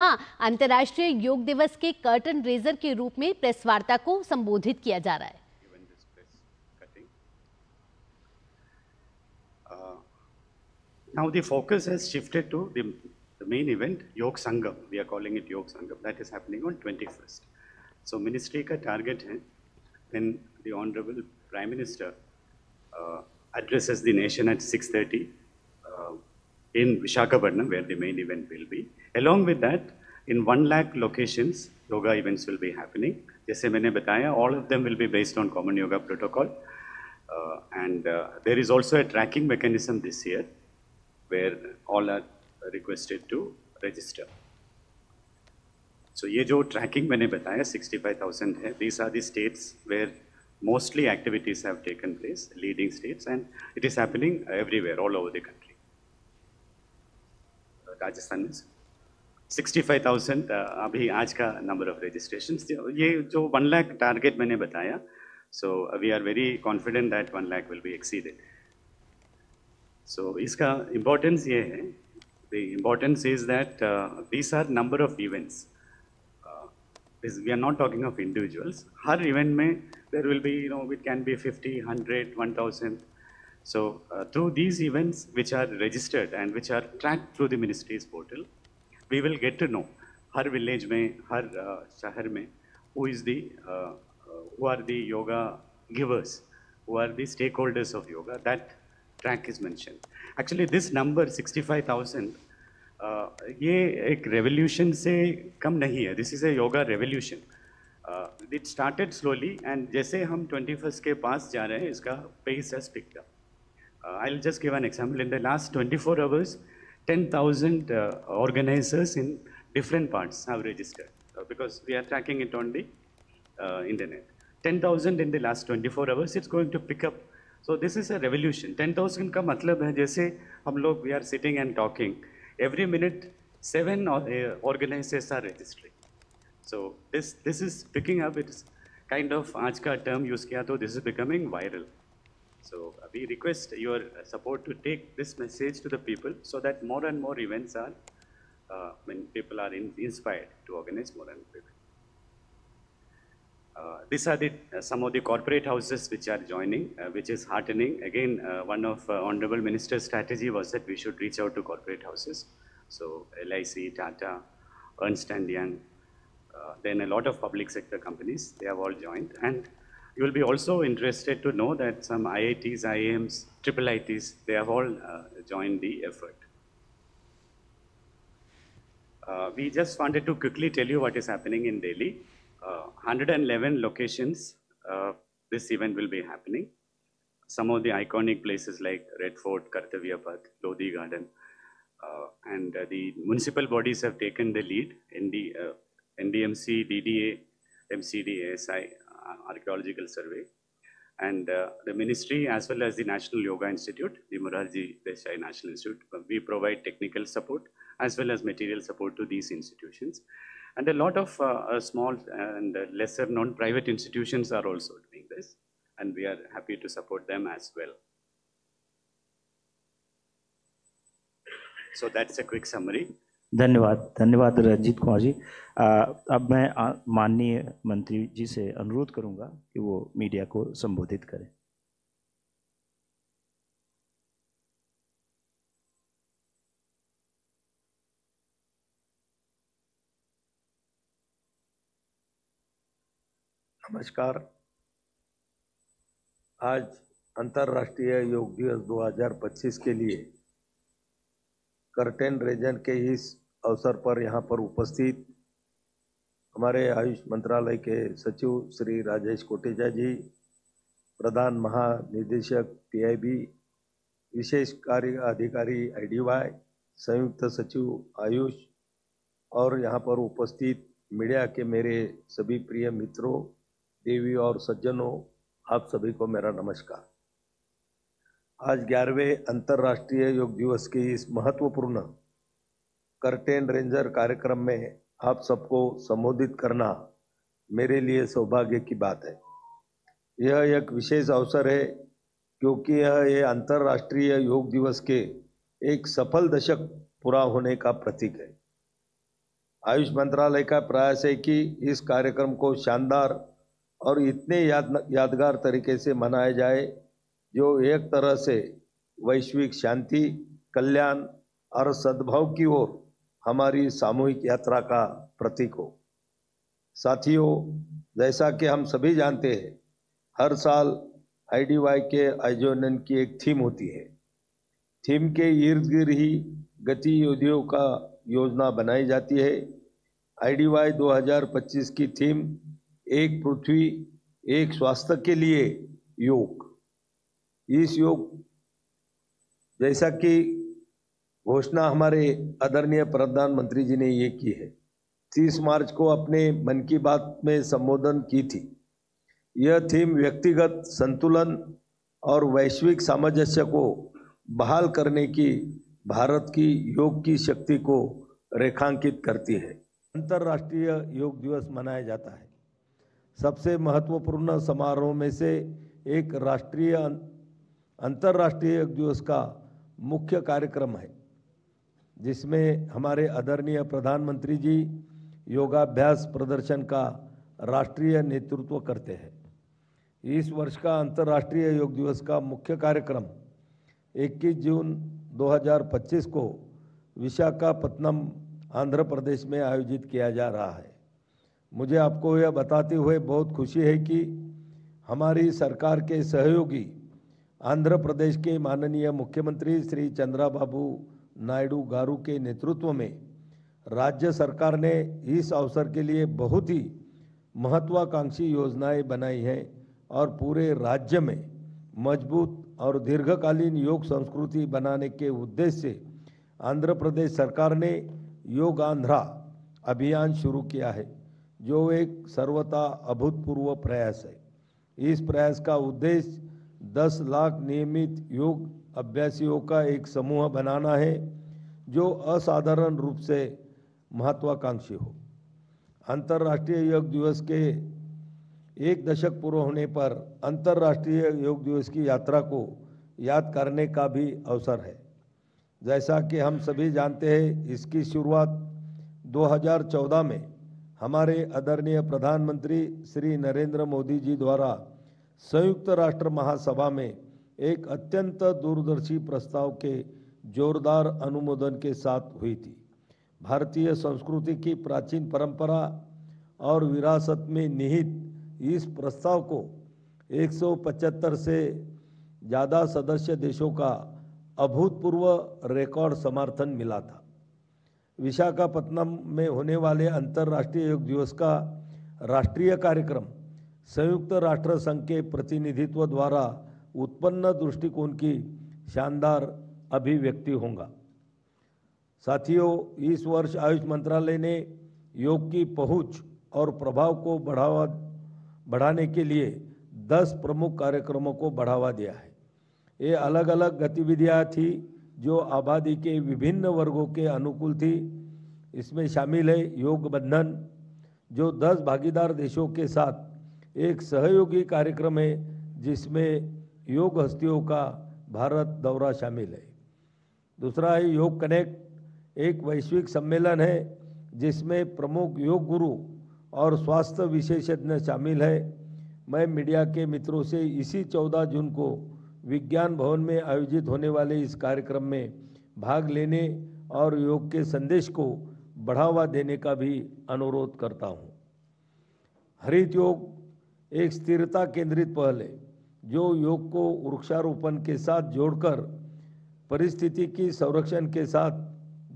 जहां अंतर्राष्ट्रीय योग दिवस के कर्टन रेजर के रूप में प्रेस वार्ता को संबोधित किया जा रहा है। Now the focus has shifted to the main event, Yog Sangam. We are calling it Yog Sangam. That is happening on 21st. So ministry ka target hai, when the Honorable Prime Minister addresses the nation at 6:30 in Visakhapatnam, where the main event will be. Along with that, in 1 lakh locations, yoga events will be happening. जैसे मैंने बताया, all of them will be based on common yoga protocol. And there is also a tracking mechanism this year, where all are requested to register. So ये जो tracking मैंने बताया 65,000 है, these are the states where mostly activities have taken place, leading states, and it is happening everywhere, all over the country. Rajasthan में 65,000 अभी आज का number of registrations, ये जो 1 लाख टारगेट मैंने बताया, so we are very confident that 1 lakh will be exceeded. So इसका importance ये है, the importance is that these are number of events. We are not talking of individuals. हर इवेंट में there will be, it can be 50, 100, 1000. So through these events which are registered and which are tracked through the ministry's portal, we will get to know har village mein, har shahar mein, who are the yoga givers, who are the stakeholders of yoga. That track is mentioned. Actually, this number 65,000, ये एक revolution से कम नहीं है. This is a yoga revolution. It started slowly, and जैसे हम 21st के पास जा रहे हैं, इसका pace has picked up. I'll just give an example. In the last 24 hours, 10,000 organizers in different parts have registered, because we are tracking it on the internet. 10,000 in the last 24 hours, it's going to pick up. So this is a revolution. 10,000 का मतलब है, जैसे हम लोग we are sitting and talking, every minute 7 organizers are registering. So this is picking up. It's kind of, आज का term use किया तो this is becoming viral. So we request your support to take this message to the people, so that more and more events are, when people are inspired to organize more and more events. These are some of the corporate houses which are joining, which is heartening. Again, one of Honorable Minister's strategy was that we should reach out to corporate houses. So LIC, Tata, Ernst & Young, then a lot of public sector companies, they have all joined. And you will be also interested to know that some IITs, IIMs, IIITs, they have all joined the effort. We just wanted to quickly tell you what is happening in Delhi. 111 locations, this event will be happening. Some of the iconic places like Red Fort, Kartavya Path, Lodi Garden, and the municipal bodies have taken the lead in the NDMC, DDA, MCD, ASI, archaeological survey, and the ministry as well as the National Yoga Institute, the Morarji Desai National Institute, we provide technical support as well as material support to these institutions. And a lot of small and lesser known private institutions are also doing this, and we are happy to support them as well. So that's a quick summary. धन्यवाद रंजीत कुमार जी. अब मैं माननीय मंत्री जी से अनुरोध करूंगा कि वो मीडिया को संबोधित करें. नमस्कार. आज अंतर्राष्ट्रीय योग दिवस 2025 के लिए कर्टेन रेजर के इस अवसर पर यहाँ पर उपस्थित हमारे आयुष मंत्रालय के सचिव श्री राजेश कोटेचा जी, प्रधान महानिदेशक PIB, विशेष कार्य अधिकारी IDY, संयुक्त सचिव आयुष, और यहाँ पर उपस्थित मीडिया के मेरे सभी प्रिय मित्रों, देवी और सज्जनों, आप सभी को मेरा नमस्कार. आज 11वें अंतर्राष्ट्रीय योग दिवस के इस महत्वपूर्ण कर्टेन रेंजर कार्यक्रम में आप सबको संबोधित करना मेरे लिए सौभाग्य की बात है. यह एक विशेष अवसर है क्योंकि यह अंतर्राष्ट्रीय योग दिवस के एक सफल दशक पूरा होने का प्रतीक है. आयुष मंत्रालय का प्रयास है कि इस कार्यक्रम को शानदार और इतने यादगार तरीके से मनाया जाए जो एक तरह से वैश्विक शांति, कल्याण और सद्भाव की ओर हमारी सामूहिक यात्रा का प्रतीक हो। साथियों, जैसा कि हम सभी जानते हैं, हर साल IDY के आयोजन की एक थीम होती है। थीम के इर्द गिर्द ही गतिविधियों का योजना बनाई जाती है। IDY 2025 की थीम एक पृथ्वी एक स्वास्थ्य के लिए योग। इस योग जैसा कि घोषणा हमारे आदरणीय प्रधानमंत्री जी ने ये की है, 30 मार्च को अपने मन की बात में संबोधन की थी। यह थीम व्यक्तिगत संतुलन और वैश्विक सामंजस्य को बहाल करने की भारत की योग की शक्ति को रेखांकित करती है। अंतर्राष्ट्रीय योग दिवस मनाया जाता है। सबसे महत्वपूर्ण समारोह में से एक अंतर्राष्ट्रीय योग दिवस का मुख्य कार्यक्रम है, जिसमें हमारे आदरणीय प्रधानमंत्री जी योगाभ्यास प्रदर्शन का राष्ट्रीय नेतृत्व करते हैं। इस वर्ष का अंतर्राष्ट्रीय योग दिवस का मुख्य कार्यक्रम 21 जून 2025 को विशाखापत्तनम, आंध्र प्रदेश में आयोजित किया जा रहा है। मुझे आपको यह बताते हुए बहुत खुशी है कि हमारी सरकार के सहयोगी आंध्र प्रदेश के माननीय मुख्यमंत्री श्री चंद्राबाबू नायडू गारू के नेतृत्व में राज्य सरकार ने इस अवसर के लिए बहुत ही महत्वाकांक्षी योजनाएं बनाई हैं और पूरे राज्य में मजबूत और दीर्घकालीन योग संस्कृति बनाने के उद्देश्य से आंध्र प्रदेश सरकार ने योग आंध्रा अभियान शुरू किया है, जो एक सर्वथा अभूतपूर्व प्रयास है। इस प्रयास का उद्देश्य 10 लाख नियमित योग अभ्यासियों का एक समूह बनाना है, जो असाधारण रूप से महत्वाकांक्षी हो। अंतर्राष्ट्रीय योग दिवस के 1 दशक पूरा होने पर अंतर्राष्ट्रीय योग दिवस की यात्रा को याद करने का भी अवसर है। जैसा कि हम सभी जानते हैं, इसकी शुरुआत 2014 में हमारे आदरणीय प्रधानमंत्री श्री नरेंद्र मोदी जी द्वारा संयुक्त राष्ट्र महासभा में एक अत्यंत दूरदर्शी प्रस्ताव के जोरदार अनुमोदन के साथ हुई थी। भारतीय संस्कृति की प्राचीन परंपरा और विरासत में निहित इस प्रस्ताव को 175 से ज़्यादा सदस्य देशों का अभूतपूर्व रिकॉर्ड समर्थन मिला था। विशाखापत्तनम में होने वाले अंतर्राष्ट्रीय योग दिवस का राष्ट्रीय कार्यक्रम संयुक्त राष्ट्र संघ के प्रतिनिधित्व द्वारा उत्पन्न दृष्टिकोण की शानदार अभिव्यक्ति होगा। साथियों, इस वर्ष आयुष मंत्रालय ने योग की पहुंच और प्रभाव को बढ़ाने के लिए 10 प्रमुख कार्यक्रमों को बढ़ावा दिया है। ये अलग अलग गतिविधियां थी जो आबादी के विभिन्न वर्गों के अनुकूल थी। इसमें शामिल है योग बंधन, जो 10 भागीदार देशों के साथ एक सहयोगी कार्यक्रम है, जिसमें योग हस्तियों का भारत दौरा शामिल है। दूसरा है योग कनेक्ट, एक वैश्विक सम्मेलन है जिसमें प्रमुख योग गुरु और स्वास्थ्य विशेषज्ञ शामिल है। मैं मीडिया के मित्रों से इसी 14 जून को विज्ञान भवन में आयोजित होने वाले इस कार्यक्रम में भाग लेने और योग के संदेश को बढ़ावा देने का भी अनुरोध करता हूँ। हरित योग एक स्थिरता केंद्रित पहल है जो योग को वृक्षारोपण के साथ जोड़कर पारिस्थितिकी संरक्षण के साथ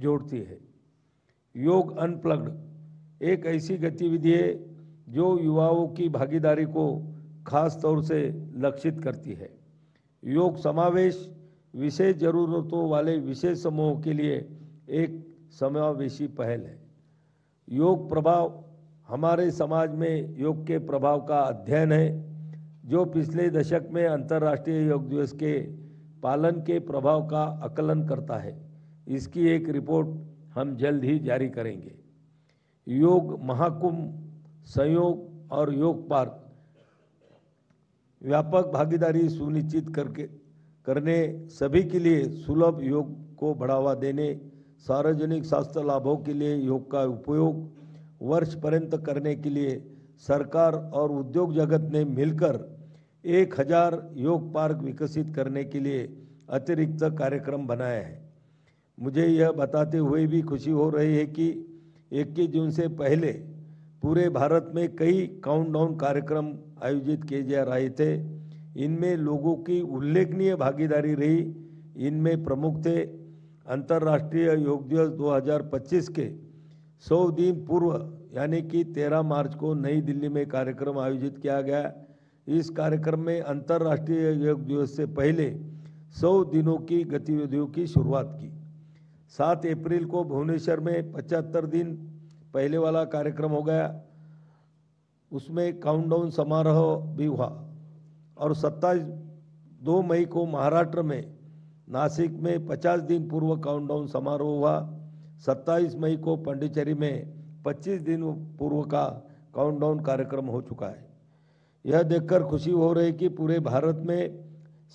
जोड़ती है। योग अनप्लग्ड एक ऐसी गतिविधि है जो युवाओं की भागीदारी को खास तौर से लक्षित करती है। योग समावेश विशेष जरूरतों वाले विशेष समूहों के लिए एक समावेशी पहल है। योग प्रभाव हमारे समाज में योग के प्रभाव का अध्ययन है, जो पिछले दशक में अंतर्राष्ट्रीय योग दिवस के पालन के प्रभाव का आकलन करता है। इसकी एक रिपोर्ट हम जल्द ही जारी करेंगे। योग महाकुंभ, संयोग और योग पार्क व्यापक भागीदारी सुनिश्चित करने, सभी के लिए सुलभ योग को बढ़ावा देने, सार्वजनिक स्वास्थ्य लाभों के लिए योग का उपयोग वर्ष पर्यंत करने के लिए सरकार और उद्योग जगत ने मिलकर 1000 योग पार्क विकसित करने के लिए अतिरिक्त कार्यक्रम बनाया है। मुझे यह बताते हुए भी खुशी हो रही है कि 21 जून से पहले पूरे भारत में कई काउंटडाउन कार्यक्रम आयोजित किए जा रहे थे। इनमें लोगों की उल्लेखनीय भागीदारी रही। इनमें प्रमुख थे अंतर्राष्ट्रीय योग दिवस 2025 के 100 दिन पूर्व यानी कि 13 मार्च को नई दिल्ली में कार्यक्रम आयोजित किया गया। इस कार्यक्रम में अंतर्राष्ट्रीय योग दिवस से पहले 100 दिनों की गतिविधियों की शुरुआत की। 7 अप्रैल को भुवनेश्वर में 75 दिन पहले वाला कार्यक्रम हो गया, उसमें काउंटडाउन समारोह भी हुआ। और 2 मई को महाराष्ट्र में नासिक में 50 दिन पूर्व काउंटडाउन समारोह हुआ। 27 मई को पांडिचेरी में 25 दिन पूर्व का काउंटडाउन कार्यक्रम हो चुका है। यह देखकर खुशी हो रही कि पूरे भारत में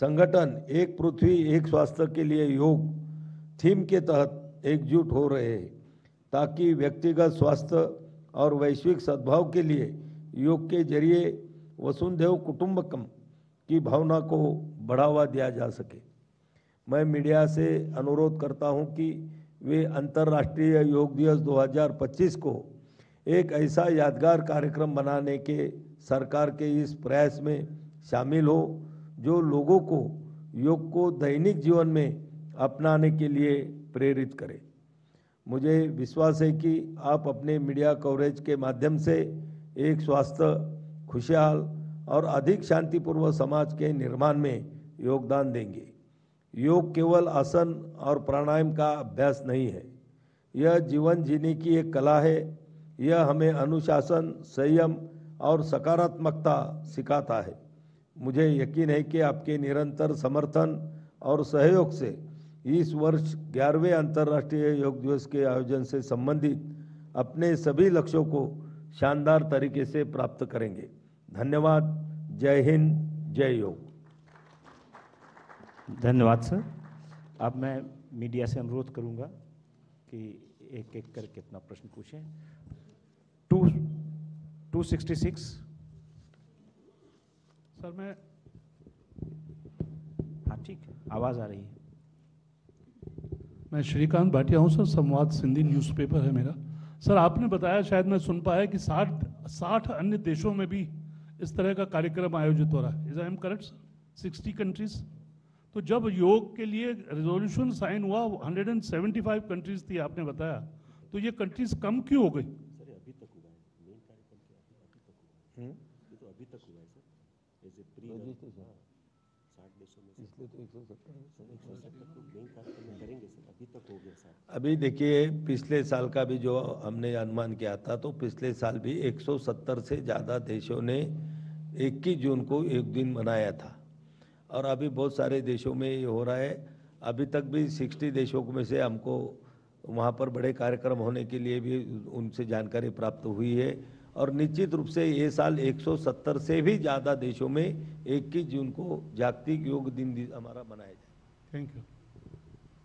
संगठन एक पृथ्वी एक स्वास्थ्य के लिए योग थीम के तहत एकजुट हो रहे हैं, ताकि व्यक्तिगत स्वास्थ्य और वैश्विक सद्भाव के लिए योग के जरिए वसुंधैव कुटुंबकम की भावना को बढ़ावा दिया जा सके। मैं मीडिया से अनुरोध करता हूं कि वे अंतर्राष्ट्रीय योग दिवस 2025 को एक ऐसा यादगार कार्यक्रम बनाने के सरकार के इस प्रयास में शामिल हो जो लोगों को योग को दैनिक जीवन में अपनाने के लिए प्रेरित करे। मुझे विश्वास है कि आप अपने मीडिया कवरेज के माध्यम से एक स्वस्थ, खुशहाल और अधिक शांतिपूर्ण समाज के निर्माण में योगदान देंगे। योग केवल आसन और प्राणायाम का अभ्यास नहीं है, यह जीवन जीने की एक कला है। यह हमें अनुशासन, संयम और सकारात्मकता सिखाता है। मुझे यकीन है कि आपके निरंतर समर्थन और सहयोग से इस वर्ष 11वें अंतर्राष्ट्रीय योग दिवस के आयोजन से संबंधित अपने सभी लक्ष्यों को शानदार तरीके से प्राप्त करेंगे। धन्यवाद। जय हिंद, जय योग। धन्यवाद सर। अब मैं मीडिया से अनुरोध करूंगा कि एक एक करके अपना प्रश्न पूछें। 266 सर मैं हाँ ठीक है, आवाज़ आ रही है। मैं श्रीकांत भाटिया हूँ सर, संवाद सिंधी न्यूज़पेपर है मेरा। सर आपने बताया, शायद मैं सुन पाया कि 60 अन्य देशों में भी इस तरह का कार्यक्रम आयोजित हो रहा है। Is I am correct sir? 60 countries. तो जब योग के लिए रेजोल्यूशन साइन हुआ 175 कंट्रीज थी आपने बताया, तो ये कंट्रीज कम क्यों हो गई? सर अभी तक हुआ है, मेन कार्यक्रम क्या अभी तक हुआ है? ये तो अभी तक हुआ है सर, एज ए प्री 60 देशों में, इसलिए तो 170 मेन कार्यक्रम करेंगे सर, अभी तक हो गया सर। अभी देखिए, पिछले साल का भी जो हमने अनुमान किया था, तो पिछले साल भी 170 से ज़्यादा देशों ने 21 जून को एक दिन मनाया था, और अभी बहुत सारे देशों में ये हो रहा है। अभी तक भी 60 देशों में से हमको वहाँ पर बड़े कार्यक्रम होने के लिए भी उनसे जानकारी प्राप्त हुई है, और निश्चित रूप से ये साल 170 से भी ज़्यादा देशों में 21 जून को जागतिक योग दिन हमारा मनाया जाए। Thank you.